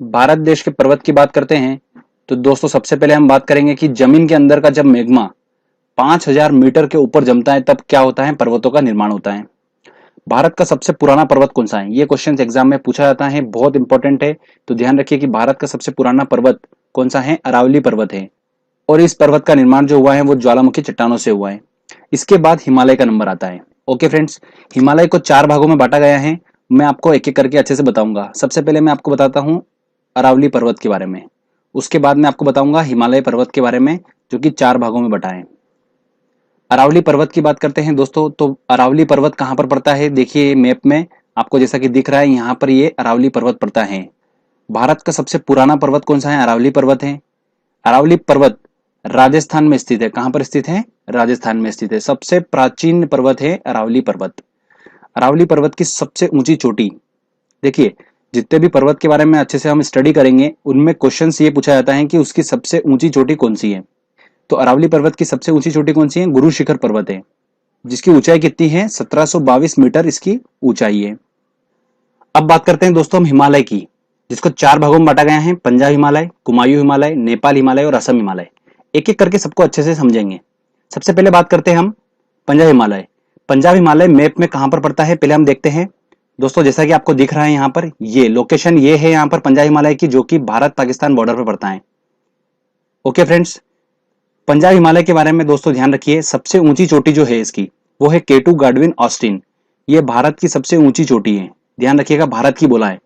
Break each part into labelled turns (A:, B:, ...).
A: भारत देश के पर्वत की बात करते हैं तो दोस्तों सबसे पहले हम बात करेंगे कि जमीन के अंदर का जब मैग्मा 5000 मीटर के ऊपर जमता है तब क्या होता है, पर्वतों का निर्माण होता है। भारत का सबसे पुराना पर्वत कौन सा है, ये क्वेश्चन एग्जाम में पूछा जाता है, बहुत इंपॉर्टेंट है। तो ध्यान रखिए कि भारत का सबसे पुराना पर्वत कौन सा है, अरावली पर्वत है। और इस पर्वत का निर्माण जो हुआ है वो ज्वालामुखी चट्टानों से हुआ है। इसके बाद हिमालय का नंबर आता है। ओके फ्रेंड्स, हिमालय को 4 भागों में बांटा गया है। मैं आपको एक एक करके अच्छे से बताऊंगा। सबसे पहले मैं आपको बताता हूँ अरावली पर्वत के बारे में। उसके बाद मैं आपको बताऊंगा हिमालय पर्वत के बारे में, जो कि 4 भागों में बटा है। अरावली पर्वत की बात करते हैं दोस्तों, तो अरावली पर्वत कहाँ पर पड़ता है, देखिए मैप में आपको जैसा कि दिख रहा है, यहाँ पर ये अरावली पर्वत पड़ता है। भारत का सबसे पुराना पर्वत कौन सा है, अरावली पर्वत है। अरावली पर्वत राजस्थान में स्थित है। कहां पर स्थित है, राजस्थान में स्थित है। सबसे प्राचीन पर्वत है अरावली पर्वत। अरावली पर्वत की सबसे ऊंची चोटी, देखिए जितने भी पर्वत के बारे में अच्छे से हम स्टडी करेंगे उनमें क्वेश्चंस ये पूछा जाता है कि उसकी सबसे ऊंची चोटी कौन सी है। तो अरावली पर्वत की सबसे ऊंची चोटी कौन सी है, गुरु शिखर पर्वत है, जिसकी ऊंचाई कितनी है, 1722 मीटर इसकी ऊंचाई है। अब बात करते हैं दोस्तों हम हिमालय की, जिसको 4 भागों में बांटा गया है, पंजाब हिमालय, कुमायूं हिमालय, नेपाल हिमालय और असम हिमालय। एक एक करके सबको अच्छे से समझेंगे। सबसे पहले बात करते हैं हम पंजाब हिमालय। पंजाब हिमालय मैप में कहां पर पड़ता है, पहले हम देखते हैं दोस्तों। जैसा कि आपको दिख रहा है यहाँ पर, ये लोकेशन ये है यहाँ पर पंजाब हिमालय की, जो कि भारत पाकिस्तान बॉर्डर पर पड़ता है। ओके फ्रेंड्स, पंजाब हिमालय के बारे में दोस्तों ध्यान रखिए, सबसे ऊंची चोटी जो है इसकी वो है केटू गाडविन ऑस्टिन। ये भारत की सबसे ऊंची चोटी है, ध्यान रखिएगा, भारत की बोला है।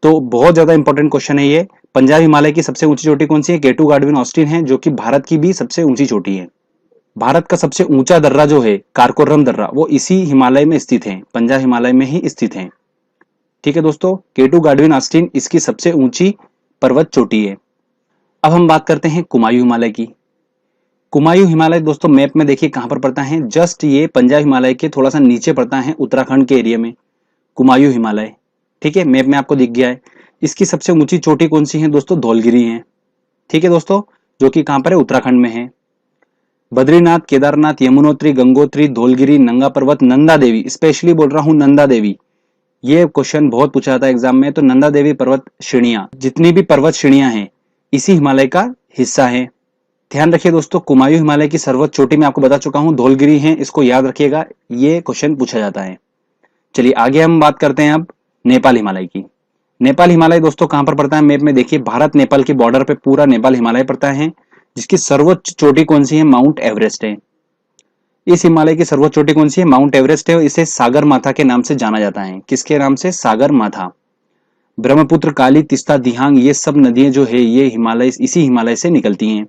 A: तो बहुत ज्यादा इंपॉर्टेंट क्वेश्चन है ये। पंजाब हिमालय की सबसे ऊंची चोटी कौन सी है, केटू गाडविन ऑस्टिन है, जो कि भारत की भी सबसे ऊंची चोटी है। भारत का सबसे ऊंचा दर्रा जो है कारकोरम दर्रा, वो इसी हिमालय में स्थित है, पंजाब हिमालय में ही स्थित है। ठीक है दोस्तों, केटू गाडविन ऑस्टिन इसकी सबसे ऊंची पर्वत चोटी है। अब हम बात करते हैं कुमायूं हिमालय की। कुमायूं हिमालय दोस्तों मैप में देखिए कहां पर पड़ता है, जस्ट ये पंजाब हिमालय के थोड़ा सा नीचे पड़ता है, उत्तराखंड के एरिया में कुमायूं हिमालय। ठीक है, मैप में आपको दिख गया है। इसकी सबसे ऊंची चोटी कौन सी है दोस्तों, धौलगिरी है। ठीक है दोस्तों, जो कि कहां पर है, उत्तराखंड में है। बद्रीनाथ, केदारनाथ, यमुनोत्री, गंगोत्री, धौलगिरी, नंगा पर्वत, नंदा देवी, स्पेशली बोल रहा हूं नंदा देवी, ये क्वेश्चन बहुत पूछा जाता है एग्जाम में। तो नंदा देवी पर्वत श्रेणियां, जितनी भी पर्वत श्रेणियां हैं इसी हिमालय का हिस्सा है। ध्यान रखिए दोस्तों, कुमायूं हिमालय की सर्वोच्च चोटी मैं आपको बता चुका हूं, धौलगिरी है, इसको याद रखिएगा, ये क्वेश्चन पूछा जाता है। चलिए आगे हम बात करते हैं अब नेपाल हिमालय की। नेपाल हिमालय दोस्तों कहां पर पड़ता है, मैप में देखिए भारत नेपाल के बॉर्डर पे पूरा नेपाल हिमालय पड़ता है, जिसकी सर्वोच्च चोटी कौन सी है, माउंट एवरेस्ट है। इस हिमालय की सर्वोच्च चोटी कौन सी है, माउंट एवरेस्ट है, और इसे सागर माथा के नाम से जाना जाता है। किसके नाम से, सागर माथा। ब्रह्मपुत्र, काली, तीस्ता, दिहांग, ये सब नदियां जो है ये हिमालय, इसी हिमालय से निकलती हैं।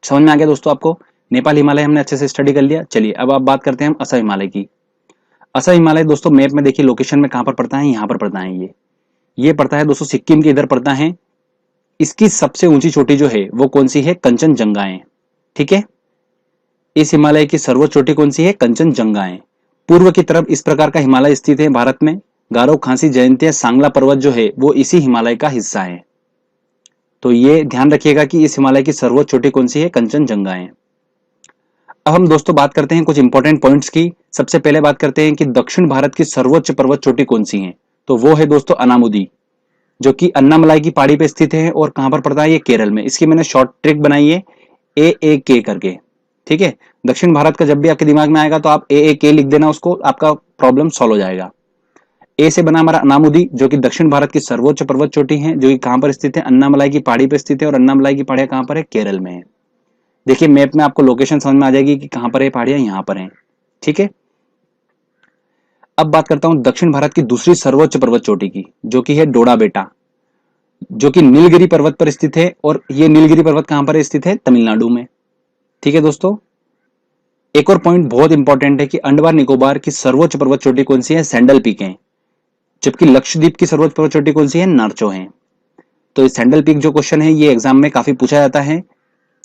A: समझ में आ गया दोस्तों आपको, नेपाल हिमालय हमने अच्छे से स्टडी कर लिया। चलिए अब आप बात करते हैं हम असम हिमालय की। असम हिमालय दोस्तों मैप में देखिए लोकेशन में कहां पर पड़ता है, यहाँ पर पड़ता है, ये पड़ता है दोस्तों सिक्किम के इधर पड़ता है। इसकी सबसे ऊंची चोटी जो है वो कौन सी है, कंचनजंगा है। ठीक है, इस हिमालय की सर्वोच्च चोटी कौन सी है, कंचनजंगा है। पूर्व की तरफ इस प्रकार का हिमालय स्थित है भारत में। गारो, खासी, जयंतिया, सांगला पर्वत जो है वो इसी हिमालय का हिस्सा है। तो ये ध्यान रखिएगा कि इस हिमालय की सर्वोच्च चोटी कौन सी है, कंचनजंगा है। अब हम दोस्तों बात करते हैं कुछ इंपॉर्टेंट पॉइंट्स की। सबसे पहले बात करते हैं कि दक्षिण भारत की सर्वोच्च पर्वत चोटी कौन सी है, तो वो है दोस्तों अनामुदी, जो कि अन्नामलाई की पहाड़ी पे स्थित है। और कहां पर पड़ता है, ये केरल में। इसकी मैंने शॉर्ट ट्रिक बनाई है AAK करके। ठीक है, दक्षिण भारत का जब भी आपके दिमाग में आएगा तो आप AAK लिख देना, उसको आपका प्रॉब्लम सॉल्व हो जाएगा। ए से बना हमारा अनामुदी, जो कि दक्षिण भारत की सर्वोच्च पर्वत चोटी है, जो कि कहां पर स्थित है, अन्नामलाई की पहाड़ी पर स्थित है। और अन्नामलाई की पहाड़ियां कहां पर है, केरल में है। देखिए मैप में आपको लोकेशन समझ में आ जाएगी कि कहां पर है पहाड़ियां, यहां पर है। ठीक है, अब बात करता हूं दक्षिण भारत की दूसरी सर्वोच्च पर्वत चोटी की, जो कि है डोडा बेटा, जो कि नीलगिरी पर्वत पर स्थित है। और ये नीलगिरी पर्वत कहां पर स्थित है, तमिलनाडु में। ठीक है दोस्तों, एक और पॉइंट बहुत इंपॉर्टेंट है कि अंडमान निकोबार की सर्वोच्च पर्वत चोटी कौन सी है, सैंडल पीक है। जबकि लक्षद्वीप की सर्वोच्च पर्वत चोटी कौन सी है, नार्चो है। तो सैंडल पीक जो क्वेश्चन है ये एग्जाम में काफी पूछा जाता है,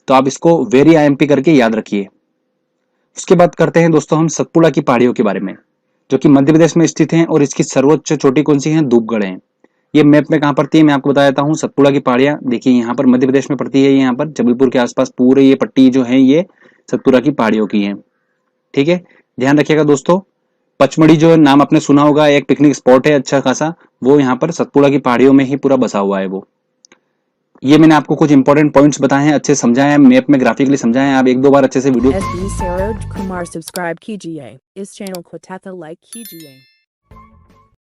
A: तो आप इसको वेरी IMP करके याद रखिए। उसके बाद करते हैं दोस्तों हम सतपुड़ा की पहाड़ियों के बारे में, जो कि मध्य प्रदेश में स्थित है। और इसकी सर्वोच्च चोटी कौन सी है, धूपगढ़ है। ये मैप में कहां पड़ती है, मैं आपको बता देता हूँ। सतपुड़ा की पहाड़ियां देखिए यहाँ पर मध्य प्रदेश में पड़ती है, यहाँ पर जबलपुर के आसपास पूरे ये पट्टी जो है ये सतपुड़ा की पहाड़ियों की है। ठीक है, ध्यान रखिएगा दोस्तों। पचमढ़ी जो नाम आपने सुना होगा, एक पिकनिक स्पॉट है अच्छा खासा, वो यहाँ पर सतपुड़ा की पहाड़ियों में ही पूरा बसा हुआ है वो। ये मैंने आपको कुछ इंपॉर्टेंट पॉइंट्स बताए हैं, अच्छे समझाए हैं, मैप में ग्राफिकली समझाए हैं। आप एक दो बार अच्छे से video
B: SB Saroj Kumar subscribe कीजिए, इस चैनल को लाइक कीजिए।